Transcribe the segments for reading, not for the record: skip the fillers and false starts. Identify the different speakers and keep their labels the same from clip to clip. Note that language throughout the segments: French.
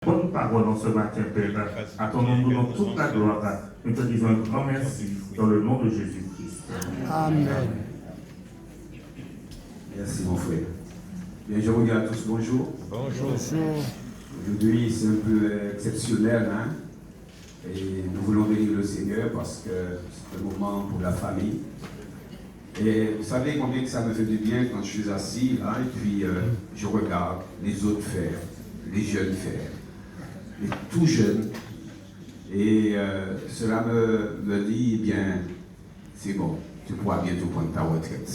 Speaker 1: Bonne parole en ce matin, Père. À ton nom, nous donnons toute la gloire. Nous te disons un grand merci dans le nom de Jésus-Christ.
Speaker 2: Amen.
Speaker 3: Merci mon frère. Bien, je vous dis à tous bonjour.
Speaker 2: Bonjour.
Speaker 3: Aujourd'hui, c'est un peu exceptionnel, hein? Et nous voulons bénir le Seigneur parce que c'est un moment pour la famille. Et vous savez combien que ça me fait du bien quand je suis assis là et puis je regarde les autres faire, les jeunes faire, les tout jeunes. Et cela me dit, eh bien, c'est bon, tu pourras bientôt prendre ta retraite.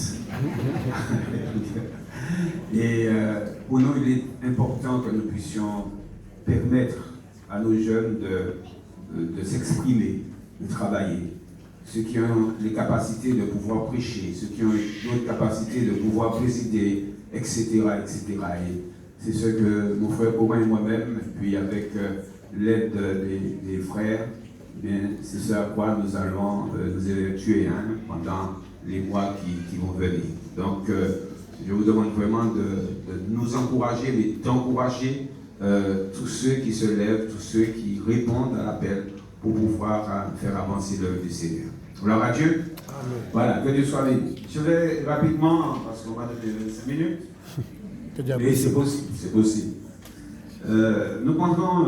Speaker 3: Et pour nous, il est important que nous puissions permettre à nos jeunes de s'exprimer, de travailler. Ceux qui ont les capacités de pouvoir prêcher, ceux qui ont d'autres capacités de pouvoir présider, etc. etc. Et c'est ce que mon frère Romain et moi-même, puis avec l'aide des frères, bien, c'est ce à quoi nous allons nous évertuer pendant les mois qui vont venir. Donc, je vous demande vraiment de nous encourager, mais d'encourager tous ceux qui se lèvent, tous ceux qui répondent à l'appel pour pouvoir faire avancer l'œuvre du Seigneur. Gloire à Dieu.
Speaker 2: Amen.
Speaker 3: Voilà, que Dieu soit béni. Je vais rapidement, parce qu'on va donner 25 minutes, mais c'est possible, c'est possible. Nous prendrons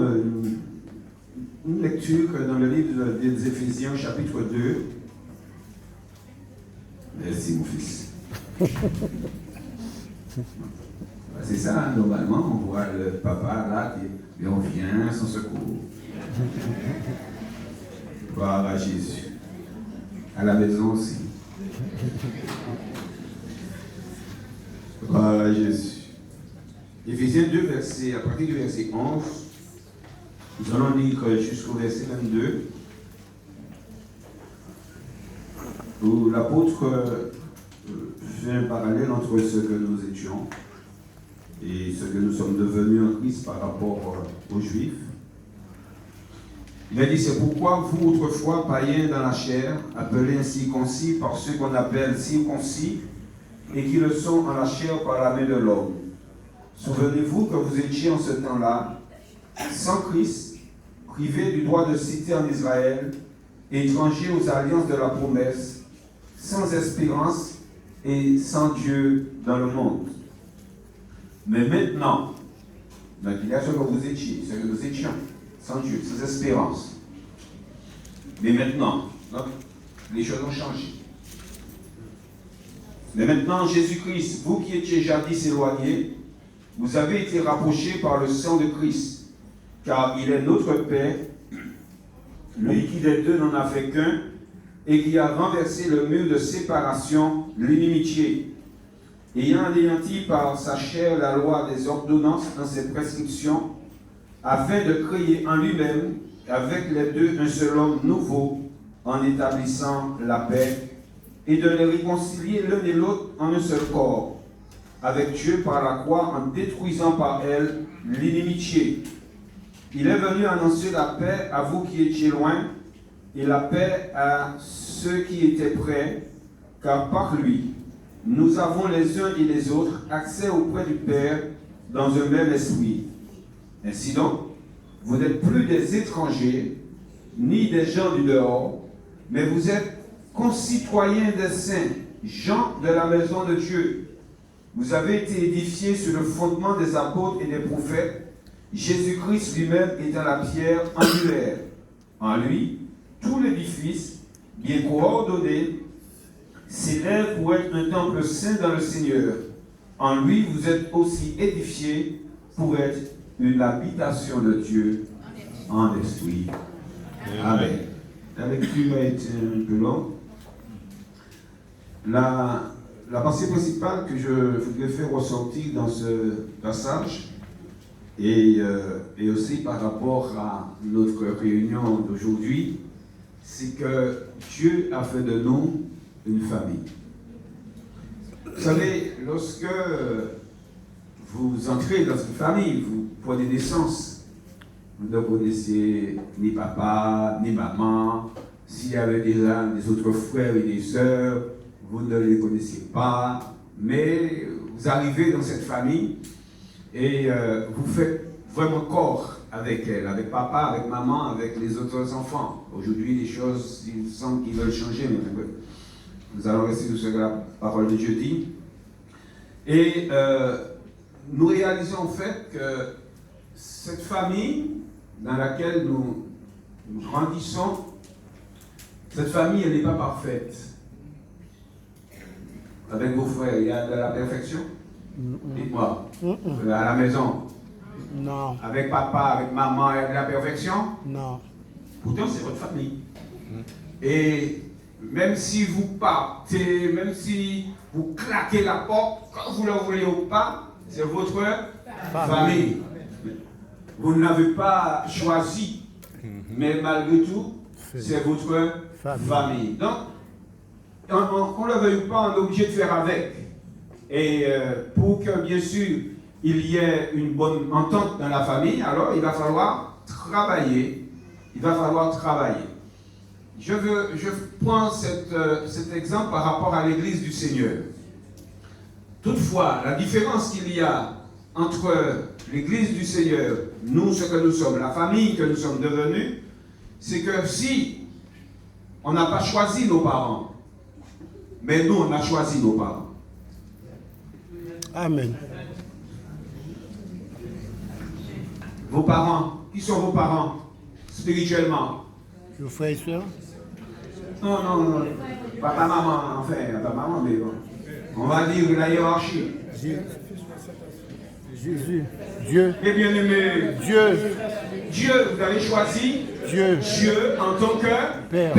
Speaker 3: une lecture dans le livre des Éphésiens, chapitre 2. Merci, mon fils. C'est ça, normalement, on voit le papa là qui revient sans secours. Gloire à Jésus. À la maison aussi. Gloire à Jésus. Éphésiens 2, à partir du verset 11, nous allons lire jusqu'au verset 22, où l'apôtre fait un parallèle entre ce que nous étions et ce que nous sommes devenus en Christ par rapport aux Juifs. Il a dit, c'est pourquoi vous, autrefois, païens dans la chair, appelés incirconcis par ceux qu'on appelle circoncis, et qui le sont en la chair par la main de l'homme. Souvenez-vous que vous étiez en ce temps-là, sans Christ, privés du droit de cité en Israël, étrangers aux alliances de la promesse, sans espérance et sans Dieu dans le monde. Mais maintenant, donc il y a ce que vous étiez, ce que nous étions, sans Dieu, sans espérance. Mais maintenant, donc, les choses ont changé. Mais maintenant, Jésus-Christ, vous qui étiez jadis éloignés, vous avez été rapprochés par le sang de Christ, car il est notre Père, lui qui des deux n'en a fait qu'un, et qui a renversé le mur de séparation, l'inimitié, ayant anéanti par sa chair la loi des ordonnances dans ses prescriptions, afin de créer en lui-même, avec les deux, un seul homme nouveau, en établissant la paix, et de les réconcilier l'un et l'autre en un seul corps, avec Dieu par la croix, en détruisant par elle l'inimitié. Il est venu annoncer la paix à vous qui étiez loin, et la paix à ceux qui étaient près, car par lui, nous avons les uns et les autres accès auprès du Père dans un même esprit. Ainsi donc, vous n'êtes plus des étrangers, ni des gens du dehors, mais vous êtes concitoyens des saints, gens de la maison de Dieu. Vous avez été édifiés sur le fondement des apôtres et des prophètes, Jésus-Christ lui-même étant la pierre angulaire. En lui, tout l'édifice, bien coordonné, s'élève pour être un temple saint dans le Seigneur. En lui, vous êtes aussi édifiés pour être une habitation de Dieu en esprit. Amen. La lecture a été un peu longue. La pensée principale que je voudrais faire ressortir dans ce passage, et aussi par rapport à notre réunion d'aujourd'hui, c'est que Dieu a fait de nous une famille. Vous savez, lorsque vous entrez dans une famille, vous prenez naissance, vous ne connaissez ni papa, ni maman. S'il y avait déjà des autres frères et des sœurs, vous ne les connaissiez pas, mais vous arrivez dans cette famille et vous faites vraiment corps avec elle, avec papa, avec maman, avec les autres enfants. Aujourd'hui, les choses, il semble qu'ils veulent changer, mais nous allons rester sur ce que la parole de Dieu dit. Et nous réalisons en fait que cette famille dans laquelle nous grandissons, cette famille, elle n'est pas parfaite. Avec vos frères, il y a de la perfection? Dites-moi. À la maison?
Speaker 2: Non.
Speaker 3: Avec papa, avec maman, il y a de la perfection?
Speaker 2: Non.
Speaker 3: Pourtant, c'est votre famille. Et même si vous partez, même si vous claquez la porte, quand vous le voulez ou pas, c'est votre famille. Vous ne l'avez pas choisi, mais malgré tout, c'est votre famille. Donc, on ne le veuille pas, on est obligé de faire avec. Et pour que, bien sûr, il y ait une bonne entente dans la famille, alors il va falloir travailler. Il va falloir travailler. Je prends cet exemple par rapport à l'Église du Seigneur. Toutefois, la différence qu'il y a entre l'Église du Seigneur, nous, ce que nous sommes, la famille que nous sommes devenus, c'est que si on n'a pas choisi nos parents, mais nous, on a choisi nos parents.
Speaker 2: Amen.
Speaker 3: Vos parents, qui sont vos parents spirituellement?
Speaker 2: Le frère et soeur?
Speaker 3: Non. Papa, maman, enfin, papa, maman, mais bon. On va dire la hiérarchie.
Speaker 2: Jésus. Dieu.
Speaker 3: Et bien aimé.
Speaker 2: Dieu.
Speaker 3: Dieu, vous avez choisi
Speaker 2: Dieu.
Speaker 3: Dieu en tant que
Speaker 2: Père.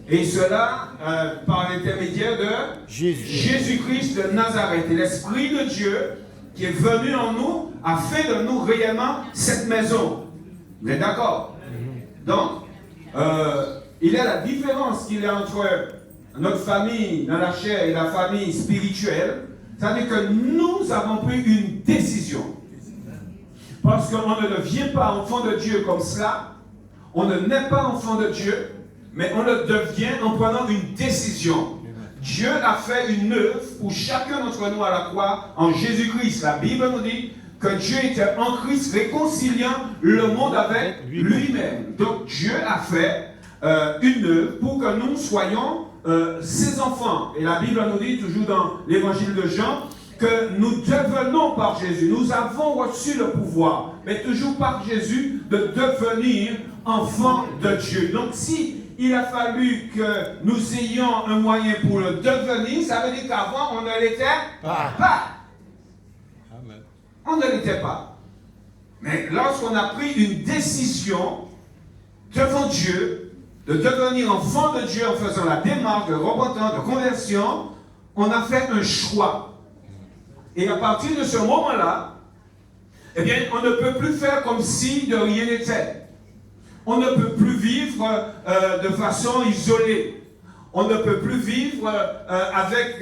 Speaker 3: Et cela par l'intermédiaire de Jésus-Christ de Nazareth. Et l'Esprit de Dieu qui est venu en nous a fait de nous réellement cette maison. Vous êtes d'accord? Donc, il y a la différence qu'il y a entre notre famille dans la chair et la famille spirituelle. C'est-à-dire que nous avons pris une décision. Parce qu'on ne devient pas enfant de Dieu comme cela. On ne naît pas enfant de Dieu, mais on le devient en prenant une décision. Dieu a fait une œuvre pour chacun d'entre nous à la croix en Jésus-Christ. La Bible nous dit que Dieu était en Christ réconciliant le monde avec lui-même. Donc Dieu a fait une œuvre pour que nous soyons ses enfants. Et la Bible nous dit toujours dans l'évangile de Jean que nous devenons par Jésus. Nous avons reçu le pouvoir, mais toujours par Jésus, de devenir enfants de Dieu. Donc si il a fallu que nous ayons un moyen pour le devenir, ça veut dire qu'avant on ne l'était pas.
Speaker 4: Amen.
Speaker 3: On ne l'était pas. Mais lorsqu'on a pris une décision devant Dieu, de devenir enfant de Dieu en faisant la démarche de repentance, de conversion, on a fait un choix. Et à partir de ce moment-là, eh bien, on ne peut plus faire comme si de rien n'était. On ne peut plus vivre de façon isolée. On ne peut plus vivre avec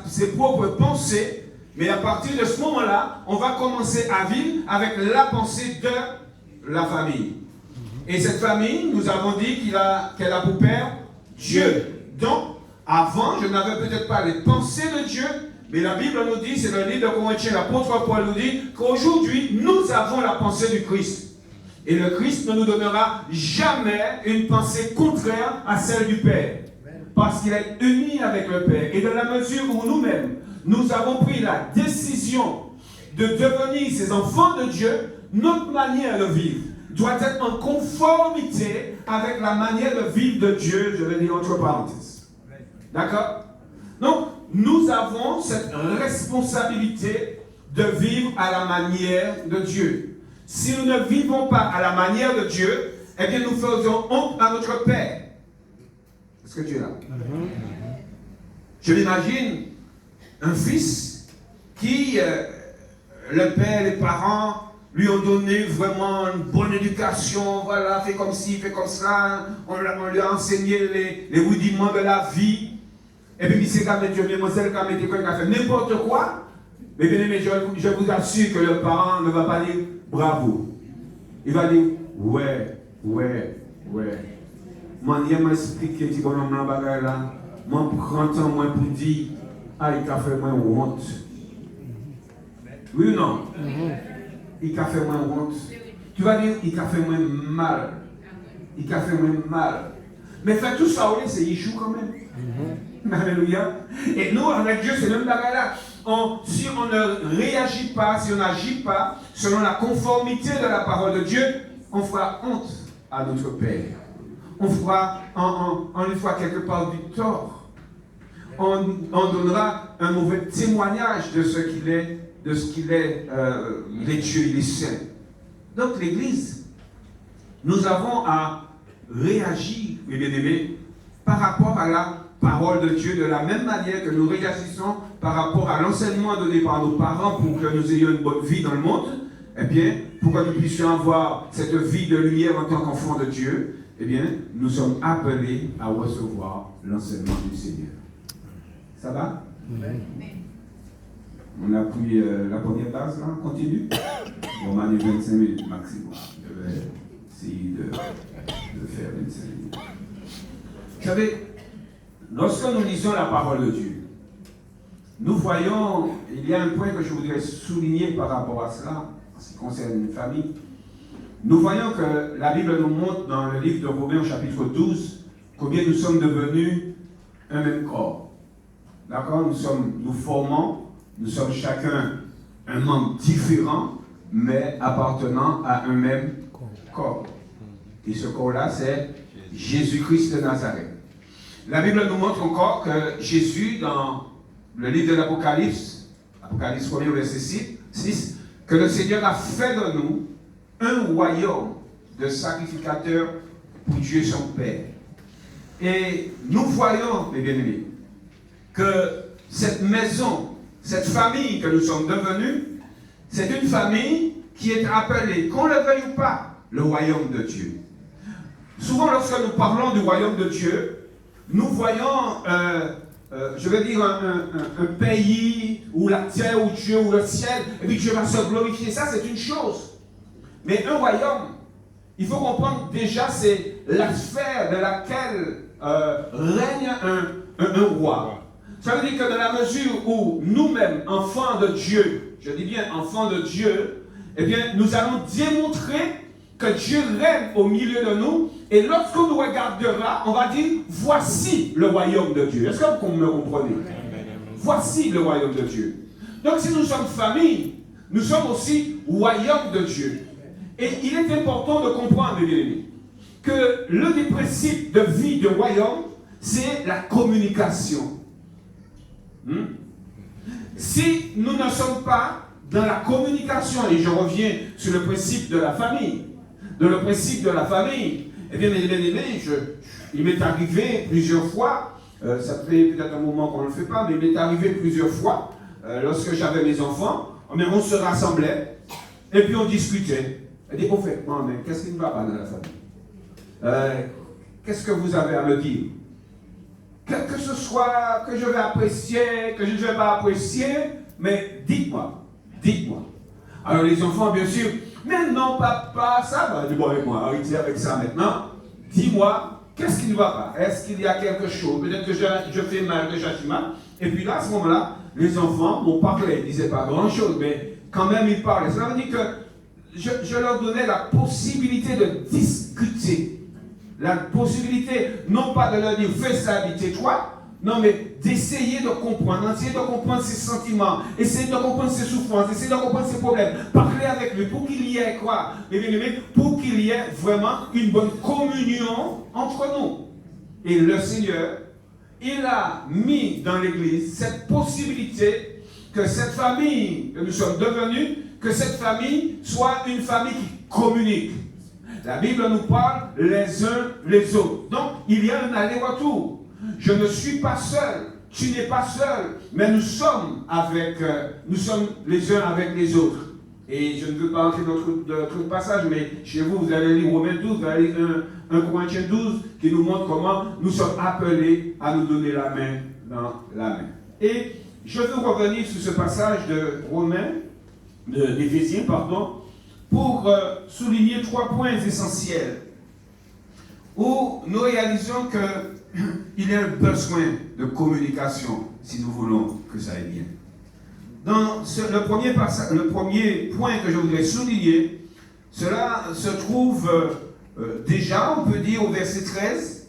Speaker 3: ses propres pensées. Mais à partir de ce moment-là, on va commencer à vivre avec la pensée de la famille. Et cette famille, nous avons dit qu'elle a pour père Dieu. Donc, avant, je n'avais peut-être pas les pensées de Dieu, mais la Bible nous dit, c'est le livre de Corinthiens, l'apôtre Paul nous dit qu'aujourd'hui, nous avons la pensée du Christ. Et le Christ ne nous donnera jamais une pensée contraire à celle du Père. Parce qu'il est uni avec le Père. Et dans la mesure où nous-mêmes, nous avons pris la décision de devenir ces enfants de Dieu, notre manière de vivre doit être en conformité avec la manière de vivre de Dieu, je vais dire entre parenthèses. D'accord? Donc, nous avons cette responsabilité de vivre à la manière de Dieu. Si nous ne vivons pas à la manière de Dieu, eh bien nous faisons honte à notre Père. Est-ce que tu es là? Je m'imagine un fils qui, le père, les parents, lui ont donné vraiment une bonne éducation, voilà, fait comme ci, fait comme cela, on lui a enseigné les rudiments de la vie, et puis il s'est qu'à mettre mademoiselle, qu'à mettre quoi, qu'à faire n'importe quoi, mais bien aimé, je vous assure que le parent ne va pas dire bravo, il va dire ouais, moi je m'explique que tu bonhomme dans la bagaille là, moi prends temps moi pour dire, ah il t'a fait moi honte, oui ou non? il t'a fait moins honte. Tu vas dire, il t'a fait moins mal. Il t'a fait moins mal. Mais fait tout ça, c'est il joue quand même. Alléluia. Et nous, avec Dieu, c'est le même bagage là. Si on ne réagit pas, si on n'agit pas selon la conformité de la parole de Dieu, on fera honte à notre Père. On lui fera quelque part du tort. On donnera un mauvais témoignage de ce qu'il est, les dieux, il est saint. Donc l'Église, nous avons à réagir, mes bien-aimés, par rapport à la parole de Dieu, de la même manière que nous réagissons par rapport à l'enseignement donné par nos parents pour que nous ayons une bonne vie dans le monde. Eh bien, pour que nous puissions avoir cette vie de lumière en tant qu'enfants de Dieu, eh bien, nous sommes appelés à recevoir l'enseignement du Seigneur. Ça va? On a pris la première base, là, on continue. Bon, on a 25 minutes maximum. Je vais essayer de faire 25 minutes. Vous savez, lorsque nous lisons la parole de Dieu, nous voyons, il y a un point que je voudrais souligner par rapport à cela, en ce qui concerne une famille. Nous voyons que la Bible nous montre dans le livre de Romains au chapitre 12 combien nous sommes devenus un même corps. D'accord? Nous formons, nous sommes chacun un membre différent, mais appartenant à un même corps. Et ce corps-là, c'est Jésus-Christ de Nazareth. La Bible nous montre encore que Jésus, dans le livre de l'Apocalypse, Apocalypse 1, verset 6, que le Seigneur a fait de nous un royaume de sacrificateurs pour Dieu son Père. Et nous voyons, mes bien-aimés, que cette maison, cette famille que nous sommes devenus, c'est une famille qui est appelée, qu'on le veuille ou pas, le royaume de Dieu. Souvent, lorsque nous parlons du royaume de Dieu, nous voyons, je veux dire, un pays où la terre, où Dieu, où le ciel, et puis Dieu va se glorifier. Ça, c'est une chose. Mais un royaume, il faut comprendre déjà, c'est la sphère de laquelle règne un roi. Ça veut dire que dans la mesure où nous-mêmes, enfants de Dieu, je dis bien enfants de Dieu, eh bien, nous allons démontrer que Dieu règne au milieu de nous, et lorsqu'on nous regardera, on va dire, voici le royaume de Dieu. Est-ce que vous me comprenez? Voici le royaume de Dieu. Donc si nous sommes famille, nous sommes aussi royaume de Dieu. Et il est important de comprendre, mes bien-aimés, que l'un des principes de vie de royaume, c'est la communication. Si nous ne sommes pas dans la communication, et je reviens sur le principe de la famille, eh bien, mes bien-aimés, il m'est arrivé plusieurs fois, ça fait peut-être un moment qu'on ne le fait pas, mais il m'est arrivé plusieurs fois, lorsque j'avais mes enfants, on se rassemblait, et puis on discutait. Elle dit, au fait, mais qu'est-ce qui ne va pas dans la famille? Qu'est-ce que vous avez à me dire? Que ce soit que je vais apprécier, que je ne vais pas apprécier, mais dites-moi. Alors les enfants, bien sûr, mais non, papa, ça va. Bon, avec moi, arrêtez avec ça maintenant. Dis-moi, qu'est-ce qui ne va pas? Est-ce qu'il y a quelque chose? Peut-être que je fais mal, que j'agis mal. Et puis là, à ce moment-là, les enfants m'ont parlé. Ils ne disaient pas grand-chose, mais quand même, ils parlaient. Ça veut dire que je leur donnais la possibilité de discuter. La possibilité, non pas de leur dire fais ça, tais-toi, non, mais d'essayer de comprendre, essayer de comprendre ses sentiments, essayer de comprendre ses souffrances, essayer de comprendre ses problèmes, parler avec lui pour qu'il y ait quoi? Pour qu'il y ait vraiment une bonne communion entre nous. Et le Seigneur, il a mis dans l'Église cette possibilité que cette famille que nous sommes devenus, que cette famille soit une famille qui communique. La Bible nous parle les uns les autres. Donc, il y a un aller-retour. Je ne suis pas seul. Tu n'es pas seul. Mais nous sommes les uns avec les autres. Et je ne veux pas entrer dans notre passage, mais chez vous, vous allez lire Romains 12, vous allez lire 1 Corinthiens 12, qui nous montre comment nous sommes appelés à nous donner la main dans la main. Et je veux revenir sur ce passage de d'Éphésiens, pour souligner 3 points essentiels où nous réalisons qu'il y a un besoin de communication si nous voulons que ça aille bien. dans le premier point que je voudrais souligner, cela se trouve déjà, on peut dire, au verset 13.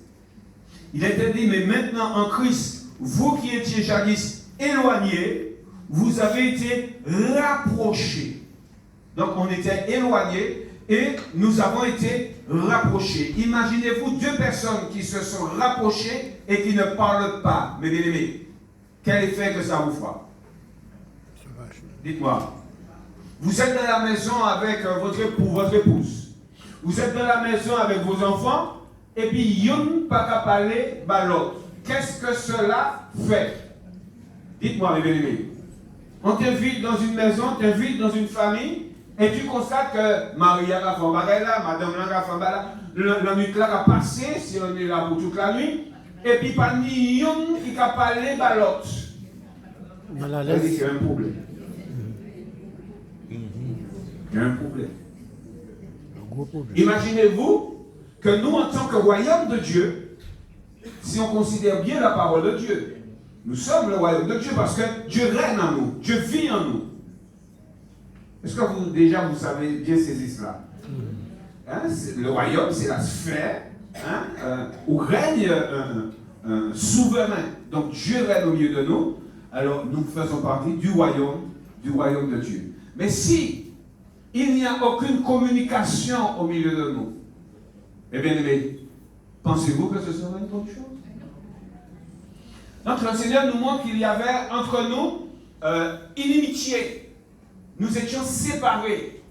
Speaker 3: Il était dit, mais maintenant en Christ, vous qui étiez jadis éloignés, vous avez été rapprochés. Donc on était éloignés et nous avons été rapprochés. Imaginez-vous deux personnes qui se sont rapprochées et qui ne parlent pas, mes bien-aimés. Quel effet que ça vous fera? Dites-moi. Vous êtes dans la maison avec votre épouse. Vous êtes dans la maison avec vos enfants. Et puis, y'en pas qu'à parler, bah l'autre. Qu'est-ce que cela fait? Dites-moi, mes bien-aimés. On t'invite dans une maison, t'invite dans une famille, et tu constates que Maria a fait là, Madame Lang a fait là, la nuit là a passé, si on est là pour toute la nuit, et puis parmi y'en qui a parlé, bah l'autre.
Speaker 2: Mal
Speaker 3: Ça dit qu'il y a un problème. Il y a un problème.
Speaker 2: Un gros problème.
Speaker 3: Imaginez-vous que nous, en tant que royaume de Dieu, si on considère bien la parole de Dieu, nous sommes le royaume de Dieu parce que Dieu règne en nous, Dieu vit en nous. Est-ce que vous savez bien saisir cela? Hein, le royaume, c'est la sphère où règne un souverain. Donc Dieu règne au milieu de nous, alors nous faisons partie du royaume de Dieu. Mais si il n'y a aucune communication au milieu de nous, eh bien, pensez-vous que ce serait une bonne chose? Donc, le Seigneur nous montre qu'il y avait entre nous inimitié. Nous étions séparés.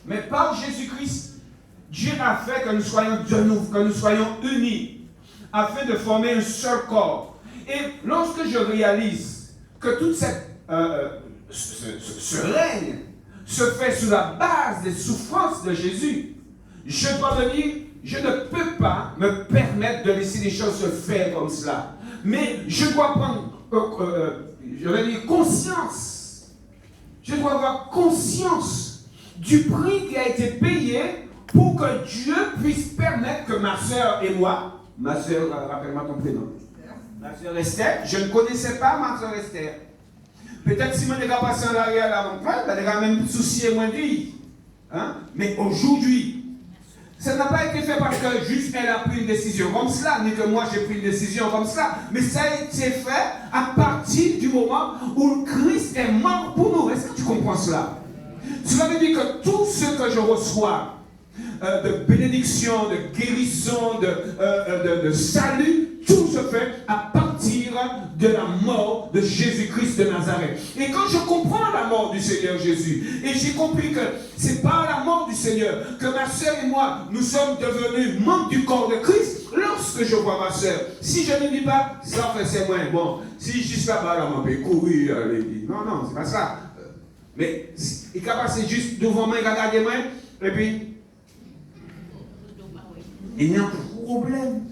Speaker 3: Mais par Jésus-Christ, Dieu a fait que nous soyons de nouveau, que nous soyons unis, afin de former un seul corps. Et lorsque je réalise que toute ce règne se fait sous la base des souffrances de Jésus, je dois me dire, je ne peux pas me permettre de laisser les choses se faire comme cela. Mais je dois prendre, conscience. Je dois avoir conscience du prix qui a été payé pour que Dieu puisse permettre que ma soeur et moi, ma soeur, rappelle-moi ton prénom, ma soeur Esther, je ne connaissais pas ma soeur Esther. Peut-être si je n'ai pas passé en arrière à mon frère, elle a même soucié moins dit. Mais aujourd'hui, ça n'a pas été fait parce que juste elle a pris une décision comme cela, ni que moi j'ai pris une décision comme cela, mais ça a été fait à partir du moment où Christ est mort pour nous. Est-ce que tu comprends cela? Cela veut dire que tout ce que je reçois de bénédiction, de guérison, de salut, tout se fait à partir de la mort de Jésus-Christ de Nazareth. Et quand je comprends la mort du Seigneur Jésus, et j'ai compris que c'est par la mort du Seigneur que ma soeur et moi, nous sommes devenus membres du corps de Christ, lorsque je vois ma soeur, si je ne dis pas, ça fait c'est moins bon, si je suis là-bas, là, on peut courir, non, c'est pas ça. Mais il a passé juste devant moi, il a regardé moi, et puis, il y a un problème.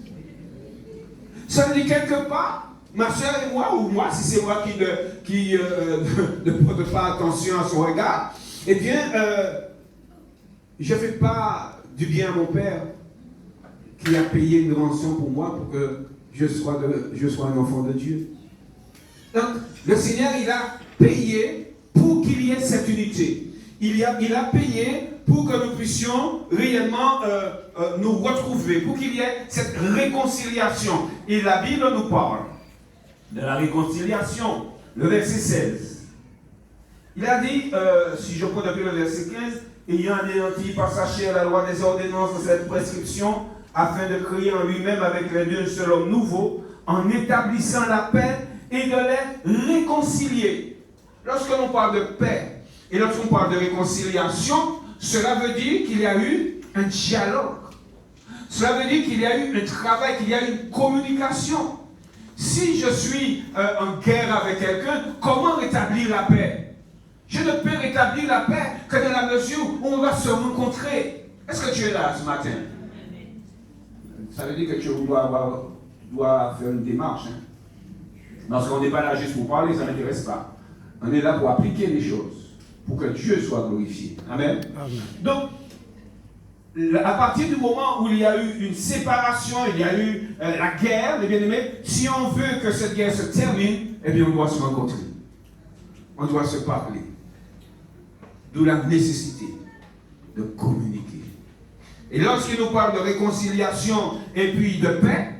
Speaker 3: Ça veut dire quelque part, ma soeur et moi, ou moi, si c'est moi qui ne porte pas attention à son regard, eh bien, je ne fais pas du bien à mon père qui a payé une rançon pour moi pour que je sois un enfant de Dieu. Donc, le Seigneur, il a payé pour qu'il y ait cette unité. Il a payé pour que nous puissions réellement nous retrouver, pour qu'il y ait cette réconciliation. Et la Bible nous parle de la réconciliation, le verset 16. Il a dit, si je prends depuis le verset 15, ayant anéanti par sa chair la loi des ordonnances de cette prescription, afin de créer en lui-même avec les deux un seul homme nouveau, en établissant la paix et de les réconcilier. Lorsque l'on parle de paix, et lorsqu'on parle de réconciliation, cela veut dire qu'il y a eu un dialogue. Cela veut dire qu'il y a eu un travail, qu'il y a eu une communication. Si je suis en guerre avec quelqu'un, comment rétablir la paix? Je ne peux rétablir la paix que dans la mesure où on va se rencontrer. Est-ce que tu es là ce matin? Ça veut dire que tu dois faire une démarche. Parce qu'on n'est pas là juste pour parler, ça ne m'intéresse pas. On est là pour appliquer les choses, pour que Dieu soit glorifié. Amen. Amen. Donc, à partir du moment où il y a eu une séparation, il y a eu la guerre, les bien-aimés, si on veut que cette guerre se termine, eh bien on doit se rencontrer. on doit se parler. D'où la nécessité de communiquer. Et lorsqu'il nous parle de réconciliation et puis de paix,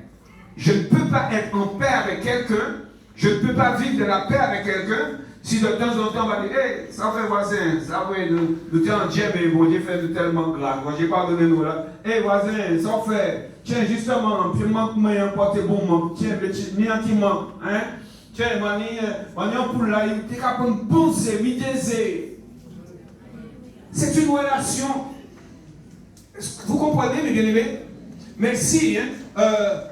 Speaker 3: je ne peux pas être en paix avec quelqu'un, je ne peux pas vivre de la paix avec quelqu'un si de temps en temps on va dire, hey, ça fait voisin, ça fait nous t'es en djeb et bon Dieu fait de tellement grave, moi j'ai pardonné nous là, hey voisin, ça fait, tiens justement, puis manque moi un porte bon, tiens, mi anti-manque, hein, tiens, on pour là, il t'es capable de penser, m'idéser. C'est une relation. Vous comprenez, mes bien-aimés? Merci, hein?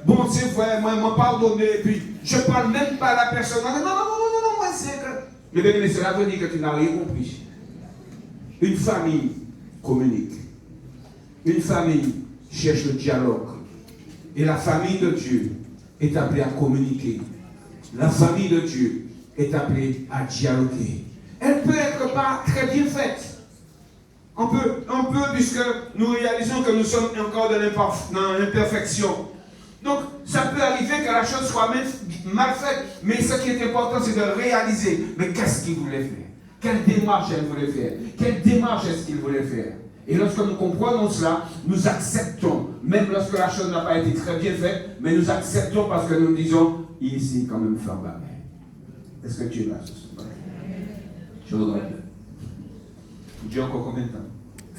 Speaker 3: Bon, c'est vrai, moi, m'a pardonné, et puis je ne parle même pas à la personne. Non, moi, c'est que. Mais bien-aimés, cela veut dire que tu n'as rien compris. Une famille communique. Une famille cherche le dialogue. Et la famille de Dieu est appelée à communiquer. La famille de Dieu est appelée à dialoguer. Elle peut être pas très bien faite. On peut, puisque nous réalisons que nous sommes encore dans l'imperfection. Donc, ça peut arriver que la chose soit mal faite, mais ce qui est important, c'est de réaliser. Mais qu'est-ce qu'il voulait faire? Quelle démarche elle voulait faire? Quelle démarche est-ce qu'il voulait faire? Et lorsque nous comprenons cela, nous acceptons, même lorsque la chose n'a pas été très bien faite, mais nous acceptons parce que nous disons, ici, quand même, faire ma main. Est-ce que tu es là ce soir? Je voudrais. Dieu encore combien de temps?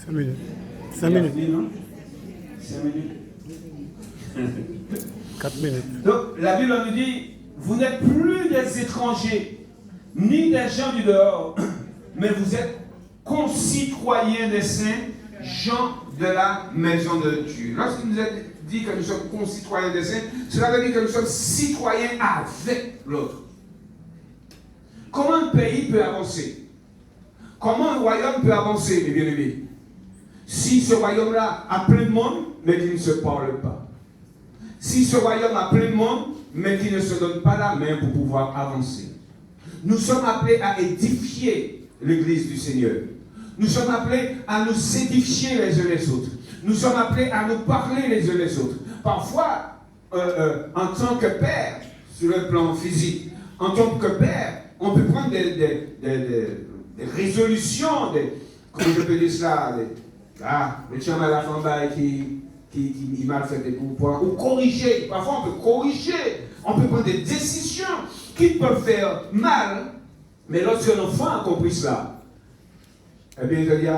Speaker 2: 5 minutes. 5 minutes.
Speaker 3: 5 minutes.
Speaker 2: 4 minutes.
Speaker 3: Donc, la Bible nous dit, vous n'êtes plus des étrangers, ni des gens du dehors, mais vous êtes concitoyens des saints, gens de la maison de Dieu. Lorsqu'il nous a dit que nous sommes concitoyens des saints, cela veut dire que nous sommes citoyens avec l'autre. Comment un pays peut avancer? Comment un royaume peut avancer, mes bien-aimés? Si ce royaume-là a plein de monde, mais qui ne se parle pas. Si ce royaume a plein de monde, mais qui ne se donne pas la main pour pouvoir avancer. Nous sommes appelés à édifier l'église du Seigneur. Nous sommes appelés à nous édifier les uns les autres. Nous sommes appelés à nous parler les uns les autres. Parfois, en tant que père, sur le plan physique, en tant que père, on peut prendre des résolutions, comment je peux dire cela, le tien à la femme qui mal fait des points, ou corriger, parfois on peut corriger, on peut prendre des décisions qui peuvent faire mal, mais lorsque l'enfant a compris cela, eh bien il va dire,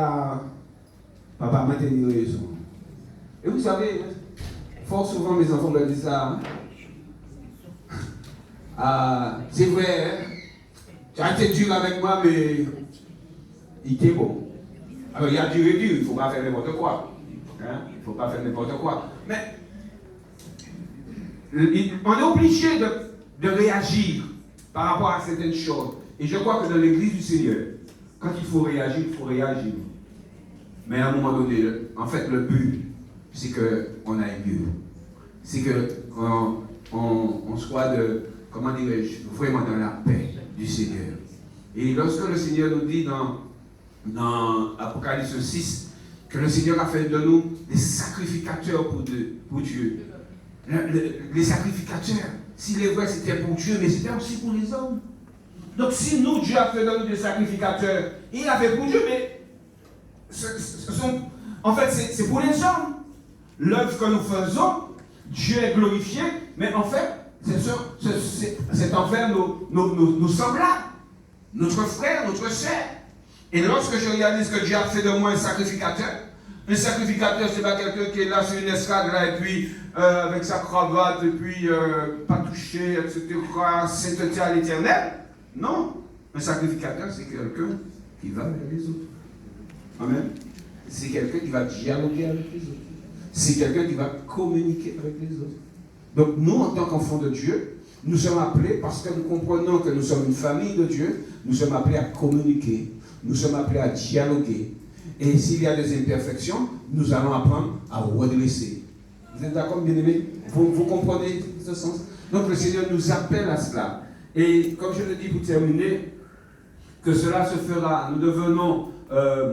Speaker 3: papa m'a tenu raison. Et vous savez, fort souvent mes enfants me disent ça, c'est vrai, hein? Tu as été dur avec moi, mais il était bon. Alors il y a dur et dur, il ne faut pas faire n'importe quoi. Hein? Il ne faut pas faire n'importe quoi. Mais on est obligé de réagir par rapport à certaines choses. Et je crois que dans l'église du Seigneur, quand il faut réagir, il faut réagir. Mais à un moment donné, en fait, le but, c'est qu'on aille mieux. C'est qu'on soit comment dirais-je, vraiment dans la paix du Seigneur. Et lorsque le Seigneur nous dit dans Apocalypse 6 que le Seigneur a fait de nous des sacrificateurs pour Dieu. Les sacrificateurs, s'il est vrai, c'était pour Dieu, mais c'était aussi pour les hommes. Donc si nous, Dieu a fait de nous des sacrificateurs, il a fait pour Dieu, mais en fait, c'est pour les hommes. L'œuvre que nous faisons, Dieu est glorifié, mais en fait, c'est envers nos semblables, notre frère, notre sœur. Et lorsque je réalise que Dieu a fait de moi un sacrificateur, c'est pas quelqu'un qui est là sur une estrade là, et puis avec sa cravate, et puis pas touché, etc., sainteté à l'éternel. Non, un sacrificateur, c'est quelqu'un qui va vers les autres. Amen. C'est quelqu'un qui va dialoguer avec les autres. C'est quelqu'un qui va communiquer avec les autres. Donc nous, en tant qu'enfants de Dieu, nous sommes appelés, parce que nous comprenons que nous sommes une famille de Dieu, nous sommes appelés à communiquer, nous sommes appelés à dialoguer. Et s'il y a des imperfections, nous allons apprendre à redresser. Vous êtes d'accord, bien-aimés? Vous comprenez ce sens? Donc le Seigneur nous appelle à cela. Et comme je le dis pour terminer, que cela se fera, nous devenons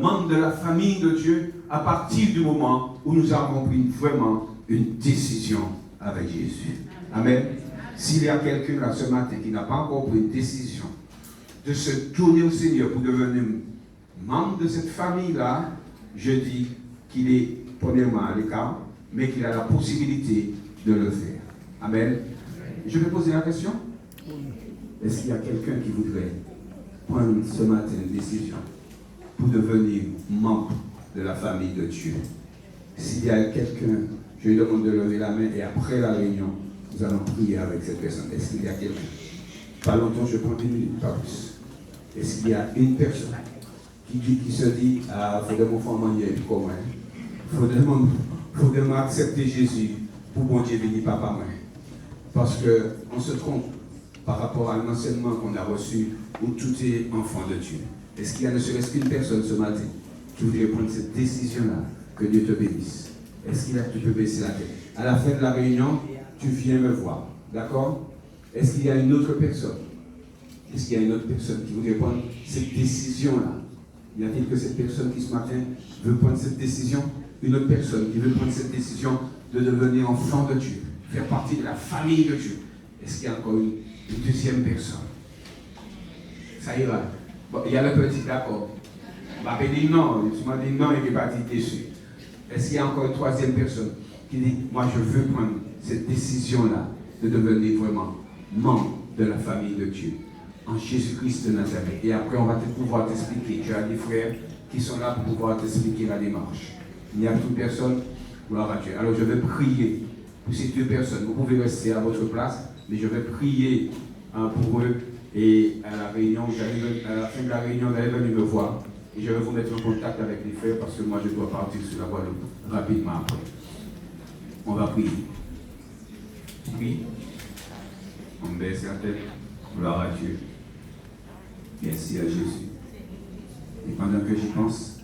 Speaker 3: membres de la famille de Dieu à partir du moment où nous avons pris vraiment une décision avec Jésus. Amen. S'il y a quelqu'un là ce matin qui n'a pas encore pris une décision de se tourner au Seigneur pour devenir membre de cette famille-là, je dis qu'il est premièrement à l'écart, mais qu'il a la possibilité de le faire. Amen. Je vais poser la question. Est-ce qu'il y a quelqu'un qui voudrait prendre ce matin une décision pour devenir membre de la famille de Dieu? S'il y a quelqu'un, je lui demande de lever la main et après la réunion, nous allons prier avec cette personne. Est-ce qu'il y a quelqu'un? Pas longtemps, je prends 10 minutes, pas plus. Est-ce qu'il y a une personne qui se dit, ah, il faudrait mon faire manier comme moi. Il faudrait accepter Jésus pour bon Dieu venir papa moi. Parce qu'on se trompe par rapport à l'enseignement qu'on a reçu où tout est enfant de Dieu. Est-ce qu'il y a ne serait-ce qu'une personne ce matin qui voudrait prendre cette décision-là? Que Dieu te bénisse. Est-ce qu'il y a, tu peux baisser la tête? À la fin de la réunion, tu viens me voir. D'accord? Est-ce qu'il y a une autre personne? Est-ce qu'il y a une autre personne qui voudrait prendre cette décision-là? Y a-t-il que cette personne qui ce matin veut prendre cette décision? Une autre personne qui veut prendre cette décision de devenir enfant de Dieu, faire partie de la famille de Dieu. Est-ce qu'il y a encore une deuxième personne? Ça ira. Bon, il y a le petit d'accord. On va dire non, tu m'as dit non, il est parti déçu. Est-ce qu'il y a encore une troisième personne qui dit, moi je veux prendre cette décision-là de devenir vraiment membre de la famille de Dieu, en Jésus-Christ de Nazareth. Et après, on va pouvoir t'expliquer. Tu as des frères qui sont là pour pouvoir t'expliquer la démarche. Il n'y a toute personne, gloire à Dieu. Alors je vais prier pour ces deux personnes. Vous pouvez rester à votre place, mais je vais prier pour eux. Et à la réunion, à la fin de la réunion, vous allez venir me voir. Et je vais vous mettre en contact avec les frères parce que moi je dois partir sur la Guadeloupe rapidement après. On va prier. Oui. On baisse la tête. Gloire à Dieu. Merci à Jésus. Et pendant que j'y pense,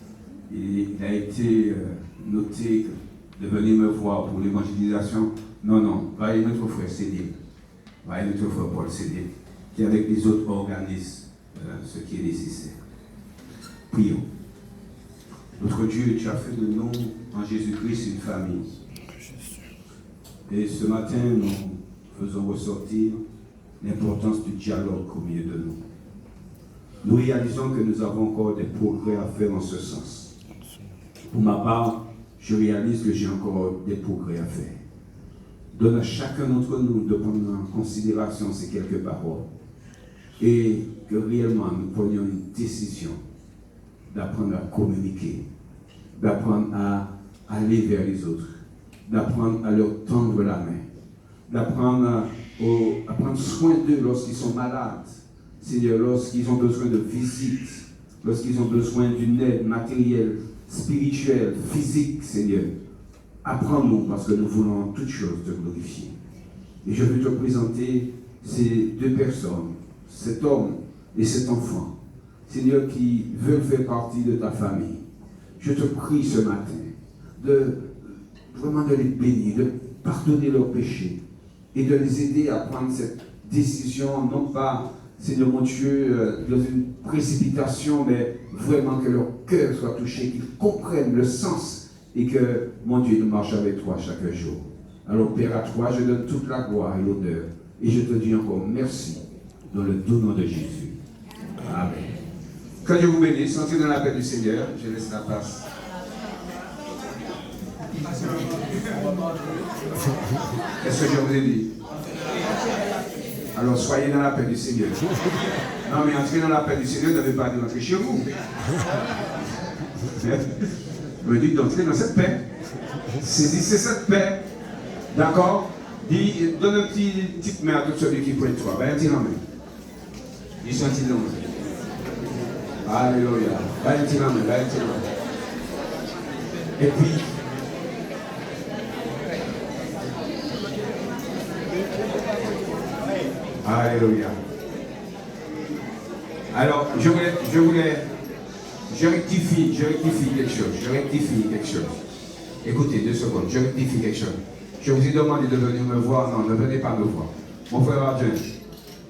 Speaker 3: il a été noté de venir me voir pour l'évangélisation. Non, va y notre frère Cédric. Va y notre frère Paul Cédric, qui avec les autres organise ce qui est nécessaire. Prions. Notre Dieu, tu as fait de nous, en Jésus-Christ, une famille. Et ce matin, nous faisons ressortir l'importance du dialogue au milieu de nous. Nous réalisons que nous avons encore des progrès à faire en ce sens. Pour ma part, je réalise que j'ai encore des progrès à faire. Donne à chacun d'entre nous de prendre en considération ces quelques paroles et que réellement nous prenions une décision d'apprendre à communiquer, d'apprendre à aller vers les autres, d'apprendre à leur tendre la main, d'apprendre à prendre soin d'eux lorsqu'ils sont malades, Seigneur, lorsqu'ils ont besoin de visites, lorsqu'ils ont besoin d'une aide matérielle, spirituelle, physique, Seigneur. Apprends-nous parce que nous voulons en toutes choses te glorifier. Et je veux te présenter ces deux personnes, cet homme et cet enfant, Seigneur, qui veulent faire partie de ta famille. Je te prie ce matin de vraiment de les bénir, de pardonner leurs péchés et de les aider à prendre cette décision, non pas, Seigneur mon Dieu, dans une précipitation, mais vraiment que leur cœur soit touché, qu'ils comprennent le sens et que, mon Dieu, nous marche avec toi chaque jour. Alors, Père, à toi, je donne toute la gloire et l'honneur et je te dis encore merci dans le doux nom de Jésus. Amen. Que Dieu vous bénisse, entrez dans la paix du Seigneur, je laisse la place. Qu'est-ce que je vous ai dit? Alors soyez dans la paix du Seigneur. Non mais entrer dans la paix du Seigneur ne veut pas dire entrer chez vous. Me dit d'entrer dans cette paix. Saisissez cette paix. D'accord? Donne une petite main à tout celui qui est près de toi. Va un petit main. Dis un petit main. Alléluia. Va un petit main. Et puis, alléluia. Alors, je rectifie quelque chose. Écoutez, 2 secondes, je rectifie quelque chose. Je vous ai demandé de venir me voir, non, ne venez pas me voir. Mon frère Adrien,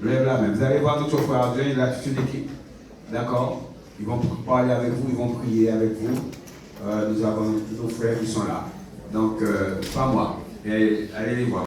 Speaker 3: lève la main. Vous allez voir notre frère Adrien, il a toute une équipe. D'accord? Ils vont parler avec vous, ils vont prier avec vous. Nous avons nos frères qui sont là. Donc, pas moi. Et allez les voir.